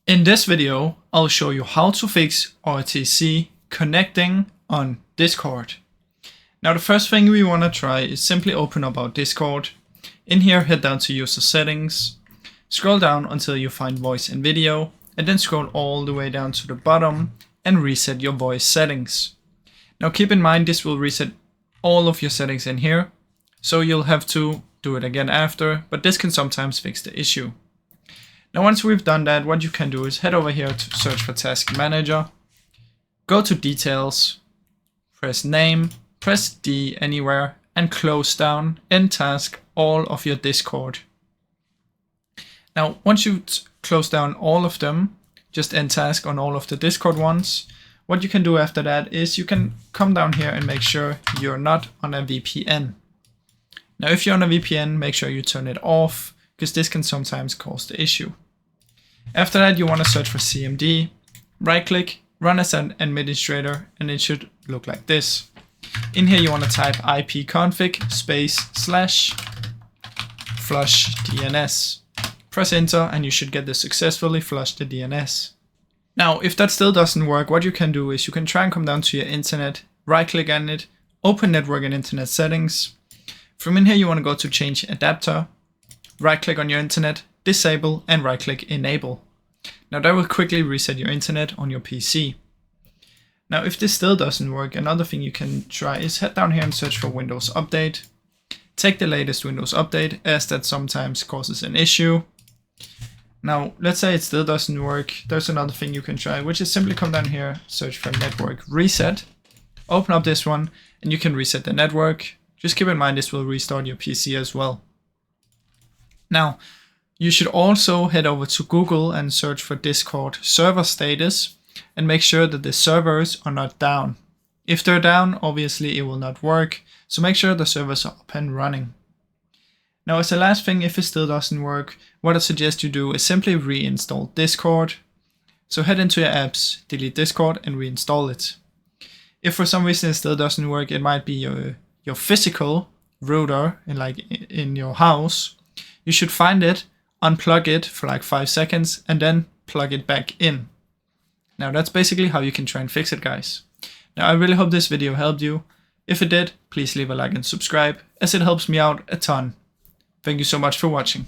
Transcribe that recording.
In this video, I'll show you how to fix RTC connecting on Discord. Now the first thing we want to try is simply open up our Discord. In here, head down to user settings, scroll down until you find voice and video, and then scroll all the way down to the bottom and reset your voice settings. Now keep in mind this will reset all of your settings in here, so you'll have to do it again after, but this can sometimes fix the issue. Now once we've done that, what you can do is head over here to search for Task Manager, go to Details, press Name, press D anywhere, and close down End Task all of your Discord. Now once you've closed down all of them, just end task on all of the Discord ones, what you can do after that is you can come down here and make sure you're not on a VPN. Now if you're on a VPN, make sure you turn it off, because this can sometimes cause the issue. After that, you want to search for CMD, right click, run as an administrator, and it should look like this. In here you want to type ipconfig space / flush DNS. Press enter and you should get this successfully flushed the DNS. Now if that still doesn't work, what you can do is you can try and come down to your internet, right click on it, open network and internet settings. From in here you want to go to change adapter, right click on your internet, disable, and right click enable. Now that will quickly reset your internet on your PC. Now if this still doesn't work, another thing you can try is head down here and search for Windows Update. Take the latest Windows Update, as that sometimes causes an issue. Now let's say it still doesn't work, there's another thing you can try, which is simply come down here, search for Network Reset, open up this one, and you can reset the network. Just keep in mind this will restart your PC as well. Now, you should also head over to Google and search for Discord server status and make sure that the servers are not down. If they're down, obviously it will not work, so make sure the servers are up and running. Now as the last thing, if it still doesn't work, what I suggest you do is simply reinstall Discord. So head into your apps, delete Discord and reinstall it. If for some reason it still doesn't work, it might be your physical router in your house. You should find it, unplug it for like 5 seconds, and then plug it back in. Now that's basically how you can try and fix it, guys. Now I really hope this video helped you. If it did, please leave a like and subscribe, as it helps me out a ton. Thank you so much for watching.